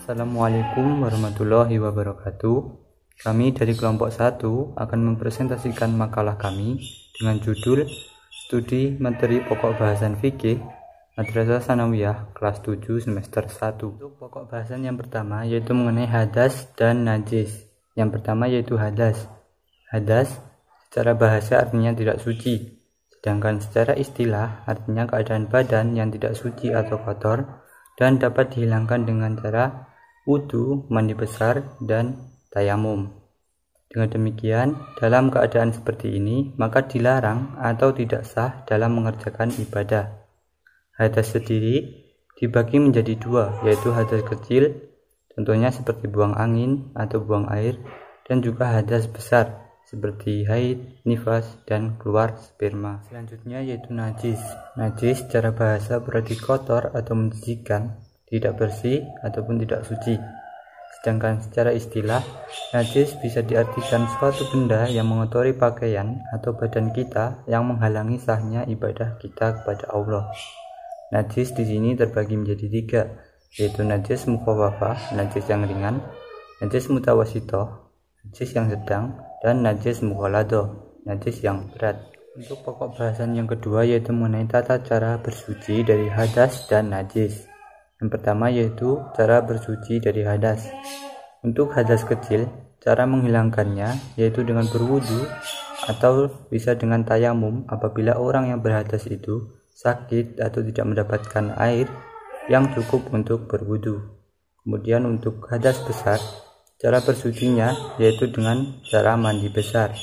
Assalamualaikum warahmatullahi wabarakatuh. Kami dari kelompok 1 akan mempresentasikan makalah kami dengan judul Studi Materi Pokok Bahasan Fikih Madrasah Tsanawiyah kelas 7 semester 1. Untuk pokok bahasan yang pertama yaitu mengenai hadas dan najis. Yang pertama yaitu hadas. Hadas secara bahasa artinya tidak suci, sedangkan secara istilah artinya keadaan badan yang tidak suci atau kotor dan dapat dihilangkan dengan cara wudu, mandi besar, dan tayamum. Dengan demikian, dalam keadaan seperti ini, maka dilarang atau tidak sah dalam mengerjakan ibadah. Hadas sendiri dibagi menjadi dua, yaitu hadas kecil, contohnya seperti buang angin atau buang air, dan juga hadas besar, seperti haid, nifas, dan keluar sperma. Selanjutnya yaitu najis. Najis secara bahasa berarti kotor atau menjijikkan, tidak bersih ataupun tidak suci. Sedangkan secara istilah, najis bisa diartikan suatu benda yang mengotori pakaian atau badan kita yang menghalangi sahnya ibadah kita kepada Allah. Najis di sini terbagi menjadi tiga, yaitu najis mukhafafah, najis yang ringan, najis mutawasitoh, najis yang sedang, dan najis mughaladoh, najis yang berat. Untuk pokok bahasan yang kedua yaitu mengenai tata cara bersuci dari hadas dan najis. Yang pertama yaitu cara bersuci dari hadas. Untuk hadas kecil, cara menghilangkannya yaitu dengan berwudu atau bisa dengan tayamum apabila orang yang berhadas itu sakit atau tidak mendapatkan air yang cukup untuk berwudu. Kemudian untuk hadas besar, cara bersucinya yaitu dengan cara mandi besar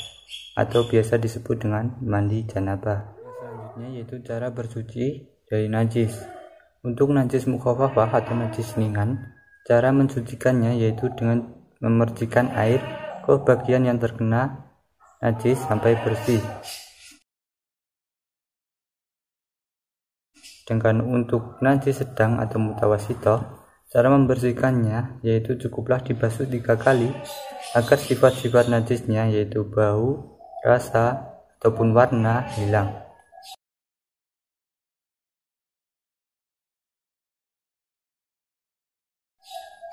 atau biasa disebut dengan mandi janabah. Selanjutnya yaitu cara bersuci dari najis. Untuk najis mukhafafah atau najis ringan, cara mensucikannya yaitu dengan memercikan air ke bagian yang terkena najis sampai bersih. Sedangkan untuk najis sedang atau mutawasitoh, cara membersihkannya yaitu cukuplah dibasuh 3 kali agar sifat-sifat najisnya yaitu bau, rasa, ataupun warna hilang.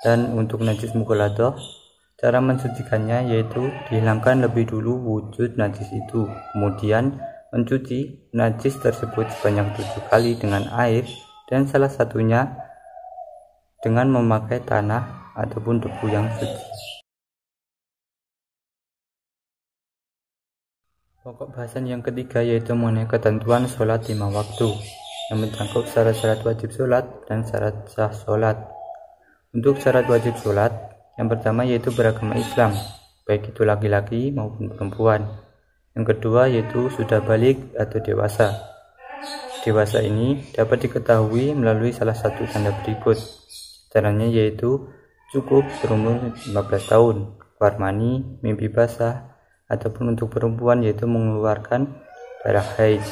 Dan untuk najis mughaladoh, cara mensucikannya yaitu dihilangkan lebih dulu wujud najis itu, kemudian mencuci najis tersebut sebanyak 7 kali dengan air dan salah satunya dengan memakai tanah ataupun debu yang suci. Pokok bahasan yang ketiga yaitu mengenai ketentuan sholat 5 waktu yang mencakup syarat-syarat wajib sholat dan syarat sah sholat. Untuk syarat wajib sholat, yang pertama yaitu beragama Islam, baik itu laki-laki maupun perempuan. Yang kedua yaitu sudah balik atau dewasa. Dewasa ini dapat diketahui melalui salah satu tanda berikut. Caranya yaitu cukup berumur 15 tahun, keluar mani, mimpi basah, ataupun untuk perempuan yaitu mengeluarkan darah haid.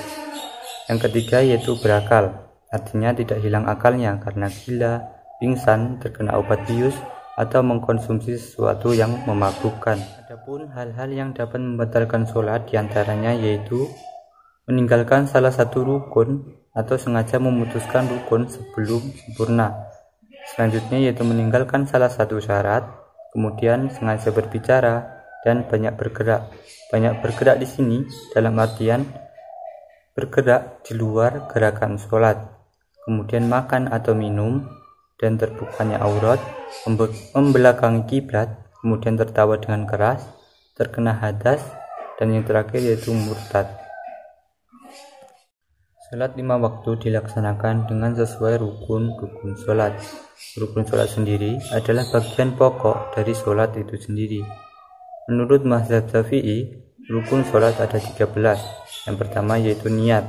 Yang ketiga yaitu berakal, artinya tidak hilang akalnya karena gila, pingsan, terkena obat bius, atau mengkonsumsi sesuatu yang memabukkan. Adapun hal-hal yang dapat membatalkan sholat diantaranya yaitu meninggalkan salah satu rukun atau sengaja memutuskan rukun sebelum sempurna. Selanjutnya yaitu meninggalkan salah satu syarat, kemudian sengaja berbicara dan banyak bergerak. Banyak bergerak di sini dalam artian bergerak di luar gerakan sholat, kemudian makan atau minum, dan terbukanya aurat, membelakangi kiblat, kemudian tertawa dengan keras, terkena hadas, dan yang terakhir yaitu murtad. Salat 5 waktu dilaksanakan dengan sesuai rukun-rukun sholat. Rukun sholat sendiri adalah bagian pokok dari sholat itu sendiri. Menurut mazhab Syafi'i, rukun sholat ada 13. Yang pertama yaitu niat.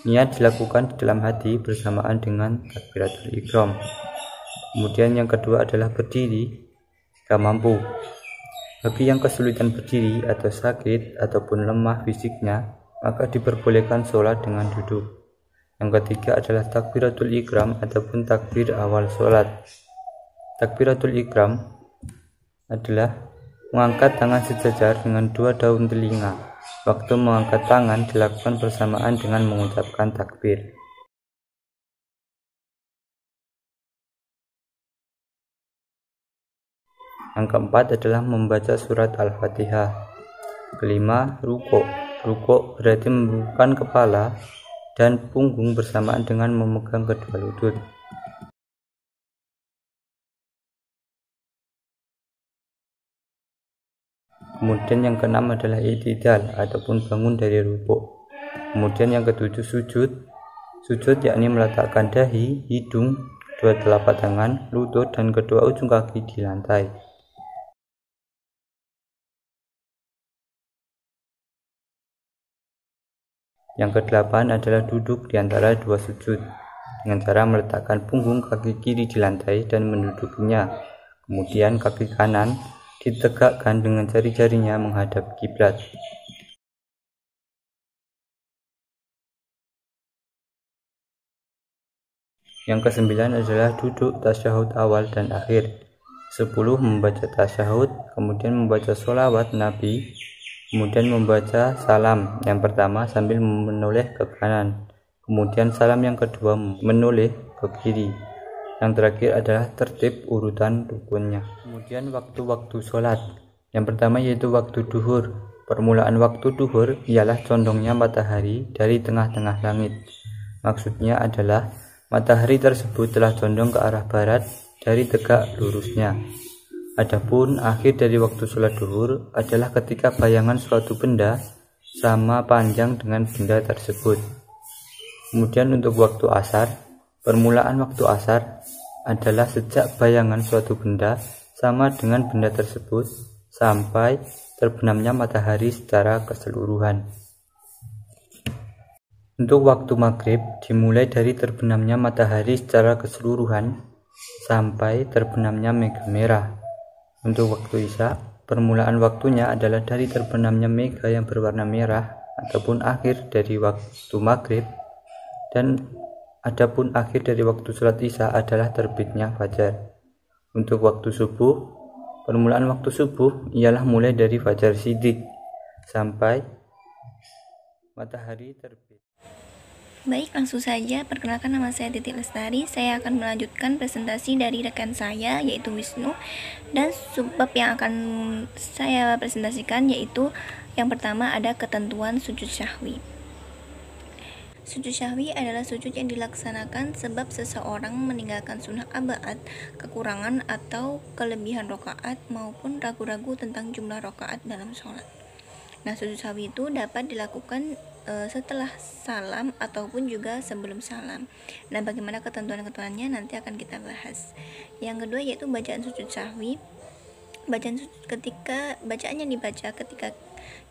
Niat dilakukan di dalam hati bersamaan dengan takbiratul ihram. Kemudian yang kedua adalah berdiri jika mampu. Bagi yang kesulitan berdiri atau sakit ataupun lemah fisiknya, maka diperbolehkan sholat dengan duduk. Yang ketiga adalah takbiratul ihram ataupun takbir awal sholat. Takbiratul ihram adalah mengangkat tangan sejajar dengan 2 daun telinga. Waktu mengangkat tangan dilakukan bersamaan dengan mengucapkan takbir. Yang keempat adalah membaca surat Al-Fatihah. Kelima, rukuk. Rukuk berarti membungkukkan kepala dan punggung bersamaan dengan memegang kedua lutut. Kemudian yang keenam adalah i'tidal ataupun bangun dari rukuk. Kemudian yang ketujuh sujud. Sujud yakni meletakkan dahi, hidung, kedua telapak tangan, lutut, dan kedua ujung kaki di lantai. Yang kedelapan adalah duduk di antara dua sujud dengan cara meletakkan punggung kaki kiri di lantai dan mendudukinya. Kemudian kaki kanan ditegakkan dengan jari-jarinya menghadap kiblat. Yang kesembilan adalah duduk tasyahud awal dan akhir. 10 membaca tasyahud, kemudian membaca sholawat Nabi, kemudian membaca salam yang pertama sambil menoleh ke kanan, kemudian salam yang kedua menoleh ke kiri. Yang terakhir adalah tertib urutan rukunnya. Kemudian waktu-waktu sholat. Yang pertama yaitu waktu duhur. Permulaan waktu duhur ialah condongnya matahari dari tengah-tengah langit. Maksudnya adalah matahari tersebut telah condong ke arah barat dari tegak lurusnya. Adapun akhir dari waktu sholat duhur adalah ketika bayangan suatu benda sama panjang dengan benda tersebut. Kemudian untuk waktu asar, permulaan waktu asar adalah sejak bayangan suatu benda sama dengan benda tersebut sampai terbenamnya matahari secara keseluruhan. Untuk waktu maghrib dimulai dari terbenamnya matahari secara keseluruhan sampai terbenamnya mega merah. Untuk waktu isya, permulaan waktunya adalah dari terbenamnya mega yang berwarna merah ataupun akhir dari waktu maghrib, dan adapun akhir dari waktu sholat isya adalah terbitnya fajar. Untuk waktu subuh, permulaan waktu subuh ialah mulai dari fajar shidik sampai matahari terbit. Baik, langsung saja. Perkenalkan, nama saya Titi Lestari. Saya akan melanjutkan presentasi dari rekan saya yaitu Wisnu, dan subbab yang akan saya presentasikan yaitu yang pertama ada ketentuan sujud syahwi. Sujud syahwi adalah sujud yang dilaksanakan sebab seseorang meninggalkan sunnah abaat, kekurangan atau kelebihan rokaat, maupun ragu-ragu tentang jumlah rokaat dalam sholat. Nah, sujud syahwi itu dapat dilakukan setelah salam ataupun juga sebelum salam. Nah, bagaimana ketentuan-ketentuannya nanti akan kita bahas. Yang kedua yaitu bacaan sujud syahwi. Bacaan yang dibaca ketika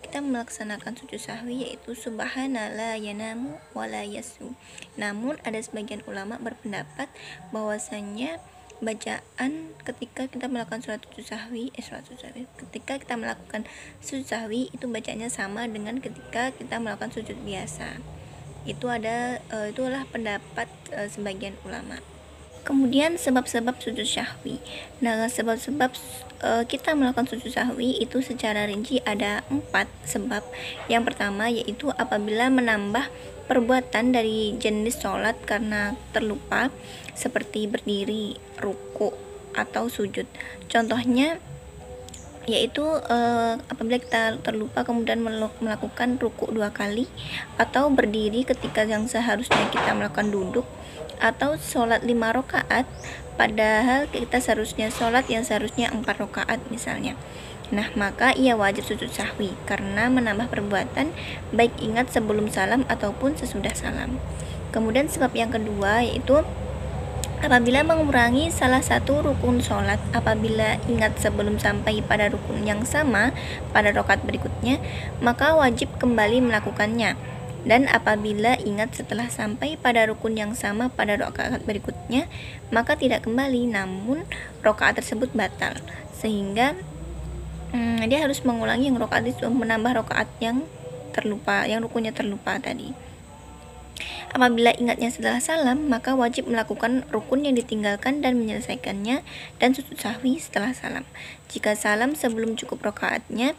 kita melaksanakan sujud syahwi yaitu subhanallah yanamu wala yasu. Namun ada sebagian ulama berpendapat bahwasanya bacaan ketika kita melakukan ketika kita melakukan sujud syahwi itu bacaannya sama dengan ketika kita melakukan sujud biasa. Itulah pendapat sebagian ulama. Kemudian sebab-sebab sujud syahwi. Nah, sebab-sebab kita melakukan sujud syahwi itu secara rinci ada 4 sebab. Yang pertama yaitu apabila menambah perbuatan dari jenis sholat karena terlupa, seperti berdiri, ruku, atau sujud. Contohnya yaitu apabila kita terlupa kemudian melakukan ruku 2 kali, atau berdiri ketika yang seharusnya kita melakukan duduk, atau sholat 5 rakaat padahal kita seharusnya sholat yang seharusnya 4 rakaat misalnya. Nah, maka ia wajib sujud syahwi karena menambah perbuatan, baik ingat sebelum salam ataupun sesudah salam. Kemudian sebab yang kedua yaitu apabila mengurangi salah satu rukun sholat, apabila ingat sebelum sampai pada rukun yang sama pada rakaat berikutnya, maka wajib kembali melakukannya. Dan apabila ingat setelah sampai pada rukun yang sama pada rakaat berikutnya, maka tidak kembali, namun rakaat tersebut batal, sehingga dia harus mengulangi yang rakaat itu, menambah rakaat yang terlupa, yang rukunnya terlupa tadi. Apabila ingatnya setelah salam, maka wajib melakukan rukun yang ditinggalkan dan menyelesaikannya, dan sujud sahwi setelah salam. Jika salam sebelum cukup rakaatnya,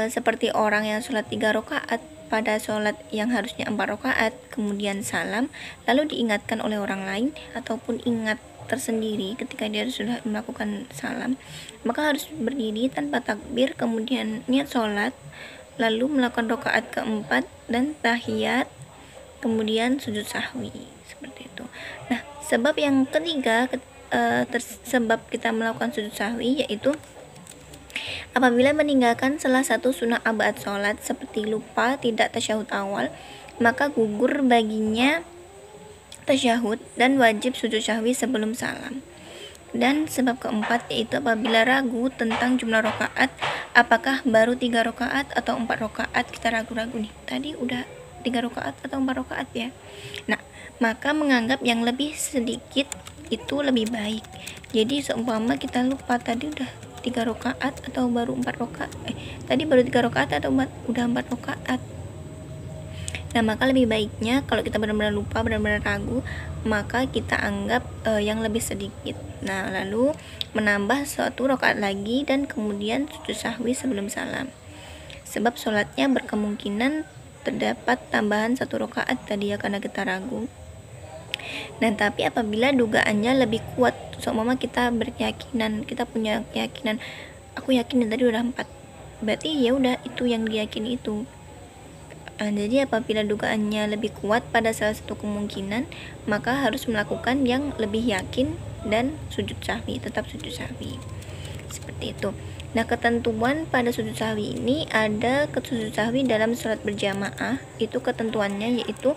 seperti orang yang sholat 3 rakaat pada sholat yang harusnya 4 rakaat, kemudian salam, lalu diingatkan oleh orang lain, ataupun ingat tersendiri ketika dia sudah melakukan salam, maka harus berdiri tanpa takbir, kemudian niat sholat, lalu melakukan rakaat keempat dan tahiyat, kemudian sujud sahwi, seperti itu. Nah, sebab yang ketiga sebab kita melakukan sujud sahwi yaitu apabila meninggalkan salah satu sunnah abad sholat seperti lupa tidak tasyahud awal, maka gugur baginya tasyahud dan wajib sujud sahwi sebelum salam. Dan sebab keempat yaitu apabila ragu tentang jumlah rakaat, apakah baru 3 rakaat atau 4 rakaat, kita ragu-ragu nih, tadi udah 3 rakaat atau 4 rakaat ya. Nah, maka menganggap yang lebih sedikit itu lebih baik. Jadi seumpama kita lupa tadi udah 3 rakaat atau baru 4 rakaat, tadi baru 3 rakaat atau udah 4 rakaat. Nah, maka lebih baiknya kalau kita benar-benar lupa, benar-benar ragu, maka kita anggap yang lebih sedikit. Nah, lalu menambah 1 rakaat lagi dan kemudian sujud sahwi sebelum salam. Sebab sholatnya berkemungkinan terdapat tambahan 1 rakaat tadi ya, karena kita ragu. Nah, tapi apabila dugaannya lebih kuat, seumpama kita berkeyakinan, kita punya keyakinan, aku yakin tadi udah 4, berarti ya udah itu yang diyakini itu. Jadi apabila dugaannya lebih kuat pada salah satu kemungkinan, maka harus melakukan yang lebih yakin dan sujud sahwi, tetap sujud sahwi. Seperti itu. Nah, ketentuan pada sujud sahwi ini ada sujud sahwi dalam sholat berjamaah. Itu ketentuannya yaitu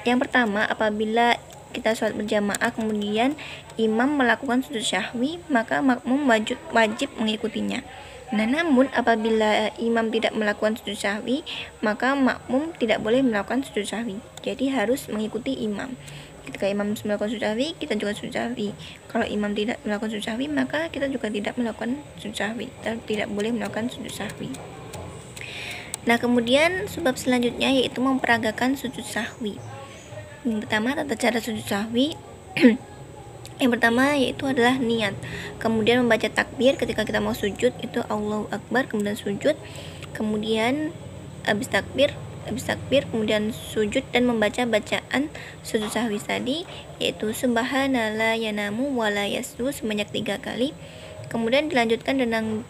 yang pertama, apabila kita sholat berjamaah kemudian imam melakukan sujud sahwi, maka makmum wajib mengikutinya. Nah, namun apabila imam tidak melakukan sujud sahwi, maka makmum tidak boleh melakukan sujud sahwi. Jadi harus mengikuti imam. Ketika imam melakukan sujud sahwi, kita juga sujud sahwi. Kalau imam tidak melakukan sujud sahwi, maka kita juga tidak melakukan sujud sahwi. Kita tidak boleh melakukan sujud sahwi. Nah, kemudian sebab selanjutnya yaitu memperagakan sujud sahwi. Yang pertama, tata cara sujud sahwi. Yang pertama yaitu adalah niat, kemudian membaca takbir ketika kita mau sujud, itu Allahu Akbar, kemudian sujud, kemudian habis takbir kemudian sujud dan membaca bacaan sujud sahwi tadi, yaitu subhanallah yanamu wala yasdu sebanyak 3 kali. Kemudian dilanjutkan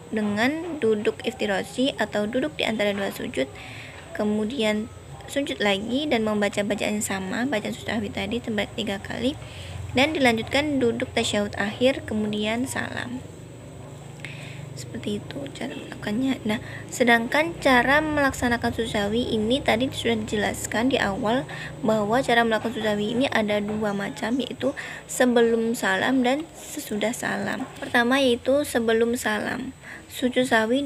dengan duduk iftirasi atau duduk di antara 2 sujud, kemudian sujud lagi dan membaca bacaan yang sama, bacaan sujud sahwi tadi sebanyak 3 kali. Dan dilanjutkan duduk tasyahud akhir, kemudian salam. Seperti itu cara melakukannya. Nah, sedangkan cara melaksanakan sujud sahwi ini tadi sudah dijelaskan di awal bahwa cara melakukan sujud sahwi ini ada 2 macam, yaitu sebelum salam dan sesudah salam. Pertama yaitu sebelum salam. Sujud sahwi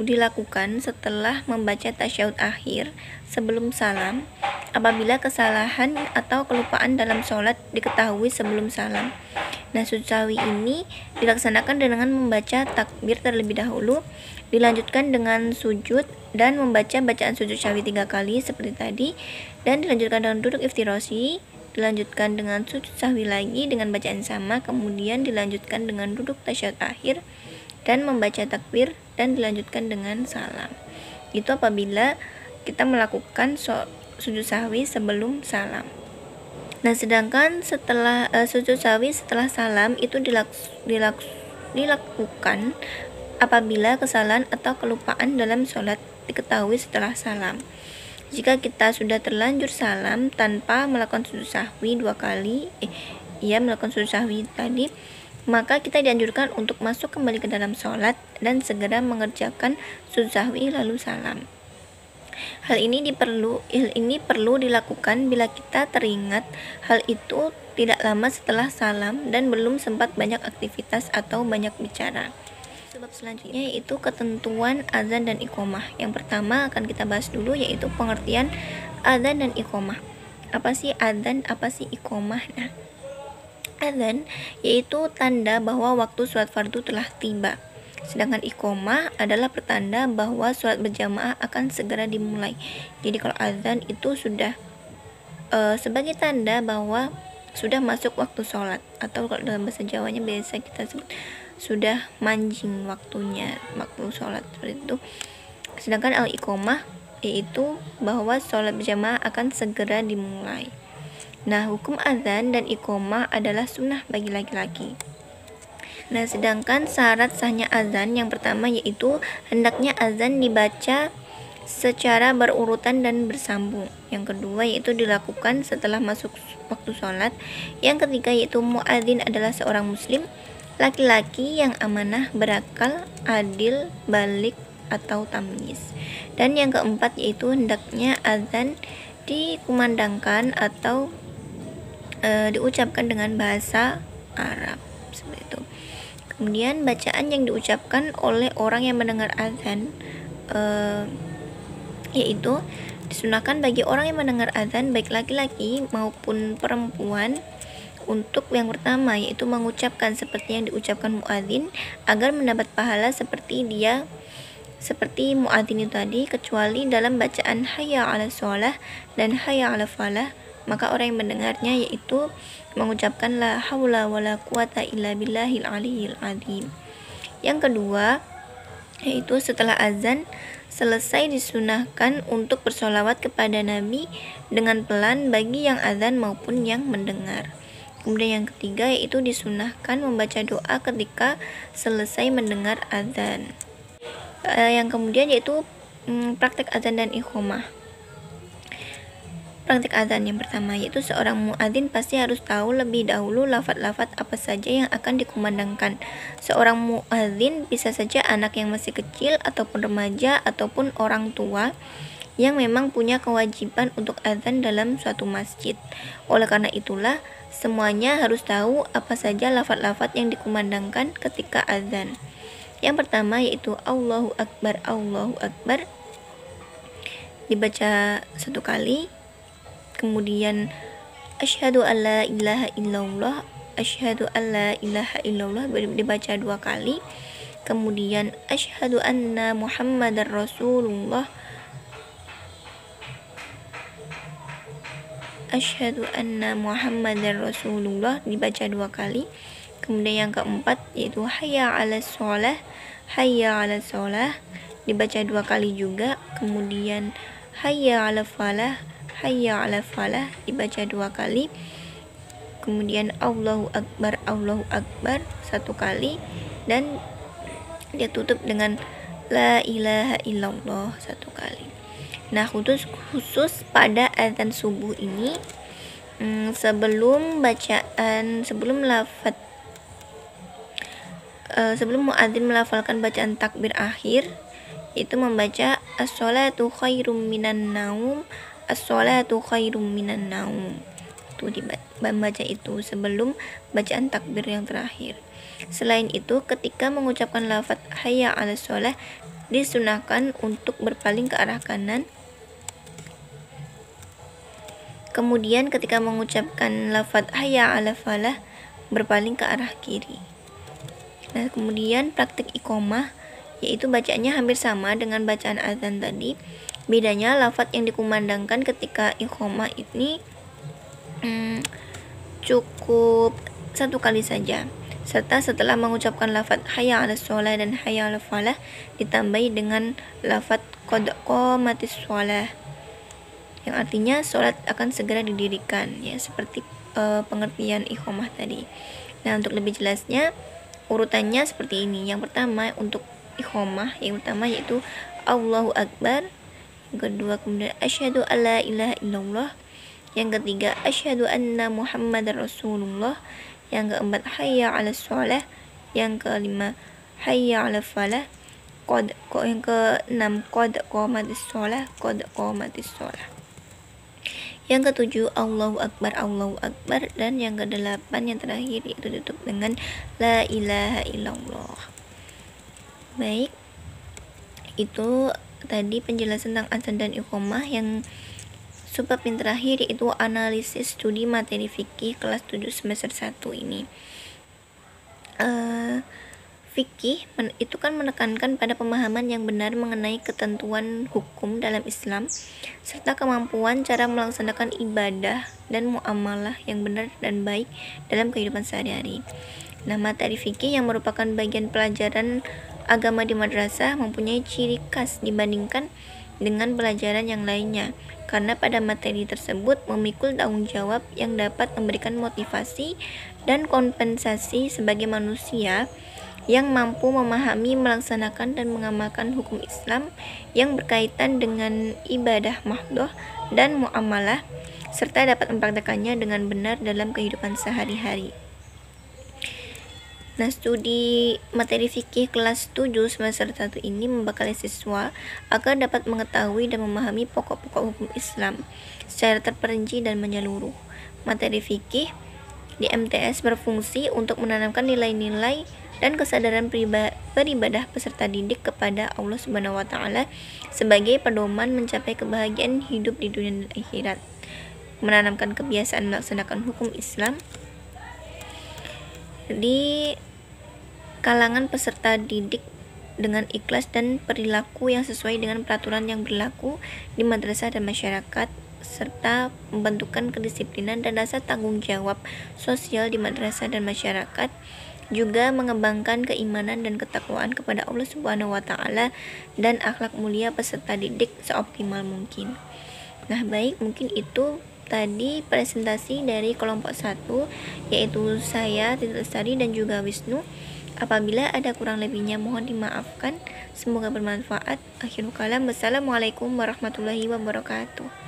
dilakukan setelah membaca tasyahud akhir sebelum salam apabila kesalahan atau kelupaan dalam sholat diketahui sebelum salam. Nah, sujud sahwi ini dilaksanakan dengan membaca takbir terlebih dahulu, dilanjutkan dengan sujud dan membaca bacaan sujud sahwi 3 kali seperti tadi, dan dilanjutkan dengan duduk iftirasi, dilanjutkan dengan sujud sahwi lagi dengan bacaan sama, kemudian dilanjutkan dengan duduk tasyahud akhir dan membaca takbir dan dilanjutkan dengan salam. Itu apabila kita melakukan sujud sahwi sebelum salam. Nah, sedangkan setelah sujud sahwi setelah salam itu dilakukan apabila kesalahan atau kelupaan dalam sholat diketahui setelah salam. Jika kita sudah terlanjur salam tanpa melakukan sujud sahwi 2 kali, melakukan sujud sahwi tadi, maka kita dianjurkan untuk masuk kembali ke dalam sholat dan segera mengerjakan sujud sahwi lalu salam. Hal ini perlu dilakukan bila kita teringat hal itu tidak lama setelah salam dan belum sempat banyak aktivitas atau banyak bicara. Sebab selanjutnya yaitu ketentuan azan dan iqomah. Yang pertama akan kita bahas dulu yaitu pengertian azan dan iqomah. Apa sih azan, apa sih iqomah? Nah, azan yaitu tanda bahwa waktu sholat fardu telah tiba. Sedangkan iqomah adalah pertanda bahwa sholat berjamaah akan segera dimulai. Jadi kalau azan itu sudah sebagai tanda bahwa sudah masuk waktu sholat, atau kalau dalam bahasa Jawanya biasa kita sebut sudah manjing waktu sholat, seperti itu. Sedangkan al-iqomah yaitu bahwa sholat berjamaah akan segera dimulai. Nah, hukum azan dan iqomah adalah sunnah bagi laki-laki. Nah, sedangkan syarat sahnya azan yang pertama yaitu hendaknya azan dibaca secara berurutan dan bersambung. Yang kedua yaitu dilakukan setelah masuk waktu sholat. Yang ketiga yaitu muadzin adalah seorang muslim, laki-laki yang amanah, berakal, adil, balik atau tamyiz. Dan yang keempat yaitu hendaknya azan dikumandangkan atau diucapkan dengan bahasa Arab seperti itu. Kemudian bacaan yang diucapkan oleh orang yang mendengar azan yaitu disunahkan bagi orang yang mendengar azan baik laki-laki maupun perempuan untuk yang pertama yaitu mengucapkan seperti yang diucapkan muadzin agar mendapat pahala seperti muadzin itu tadi, kecuali dalam bacaan hayya 'alas shalah dan hayya 'alal falah, maka orang yang mendengarnya yaitu mengucapkan la haula wala quwata illa billahil aliyil azim. Yang kedua yaitu setelah azan selesai disunahkan untuk bersolawat kepada Nabi dengan pelan bagi yang azan maupun yang mendengar. Kemudian yang ketiga yaitu disunahkan membaca doa ketika selesai mendengar azan. Yang kemudian yaitu praktek azan dan iqomah. Praktik azan yang pertama yaitu seorang muadzin pasti harus tahu lebih dahulu lafaz-lafaz apa saja yang akan dikumandangkan. Seorang muadzin bisa saja anak yang masih kecil ataupun remaja ataupun orang tua yang memang punya kewajiban untuk azan dalam suatu masjid. Oleh karena itulah semuanya harus tahu apa saja lafaz-lafaz yang dikumandangkan ketika azan. Yang pertama yaitu Allahu Akbar, Allahu Akbar, dibaca satu kali. Kemudian asyhadu alla ilaha illallah, asyhadu alla ilaha illallah dibaca dua kali. Kemudian asyhadu anna muhammadar rasulullah, asyhadu anna muhammadar rasulullah dibaca dua kali. Kemudian yang keempat yaitu hayya 'alas shalah, hayya 'alas shalah dibaca dua kali juga. Kemudian hayya 'alal falah, hayya 'alal falah dibaca dua kali. Kemudian Allahu Akbar satu kali, dan dia tutup dengan la ilaha illallah satu kali. Nah, khusus pada azan subuh ini sebelum muadzin melafalkan bacaan takbir akhir itu membaca as-sholatu khairum minan naum, as-sholatu khairum minan naum. Itu dibaca itu sebelum bacaan takbir yang terakhir. Selain itu, ketika mengucapkan lafaz hayya 'alas shalah disunahkan untuk berpaling ke arah kanan. Kemudian ketika mengucapkan lafaz hayya 'alal falah berpaling ke arah kiri. Nah, kemudian praktik iqomah yaitu bacaannya hampir sama dengan bacaan azan tadi. Bedanya lafaz yang dikumandangkan ketika iqomah ini cukup satu kali saja, serta setelah mengucapkan lafaz hayya 'alas shalah dan hayya 'alal falah ditambahi dengan lafaz qad qamatis shalah, yang artinya sholat akan segera didirikan, ya seperti pengertian iqomah tadi. Nah, untuk lebih jelasnya urutannya seperti ini. Yang pertama untuk iqomah, yang pertama yaitu Allahu Akbar, yang kedua kemudian asyhadu alla ilaha illallah, yang ketiga asyhadu anna muhammadar rasulullah, yang keempat hayya 'alas shalah, yang kelima hayya 'alal falah, yang keenam qad qamatis shalah, qad qamatis shalah. Yang ketujuh Allahu Akbar, Allahu Akbar, dan yang kedelapan yang terakhir yaitu tutup dengan la ilaha illallah. Baik, itu tadi penjelasan tentang azan dan iqomah. Yang subbab yang terakhir yaitu analisis studi materi fikih kelas 7 semester 1 ini. Fikih itu kan menekankan pada pemahaman yang benar mengenai ketentuan hukum dalam Islam serta kemampuan cara melaksanakan ibadah dan muamalah yang benar dan baik dalam kehidupan sehari-hari. Nah, materi fikih yang merupakan bagian pelajaran agama di madrasah mempunyai ciri khas dibandingkan dengan pelajaran yang lainnya, karena pada materi tersebut memikul tanggung jawab yang dapat memberikan motivasi dan kompensasi sebagai manusia yang mampu memahami, melaksanakan, dan mengamalkan hukum Islam yang berkaitan dengan ibadah mahdhah dan muamalah, serta dapat mempraktekannya dengan benar dalam kehidupan sehari-hari. Nah, studi materi fikih kelas 7 semester 1 ini membekali siswa agar dapat mengetahui dan memahami pokok-pokok hukum Islam secara terperinci dan menyeluruh. Materi fikih di MTS berfungsi untuk menanamkan nilai-nilai dan kesadaran beribadah peserta didik kepada Allah Subhanahu wa taala sebagai pedoman mencapai kebahagiaan hidup di dunia dan akhirat. Menanamkan kebiasaan melaksanakan hukum Islam di kalangan peserta didik dengan ikhlas dan perilaku yang sesuai dengan peraturan yang berlaku di madrasah dan masyarakat, serta membentukkan kedisiplinan dan rasa tanggung jawab sosial di madrasah dan masyarakat, juga mengembangkan keimanan dan ketakwaan kepada Allah Subhanahu wa taala dan akhlak mulia peserta didik seoptimal mungkin. Nah, baik, mungkin itu tadi presentasi dari kelompok 1, yaitu saya, Titi Lestari, dan juga Wisnu. Apabila ada kurang lebihnya mohon dimaafkan. Semoga bermanfaat. Akhirul kalam. Wassalamualaikum warahmatullahi wabarakatuh.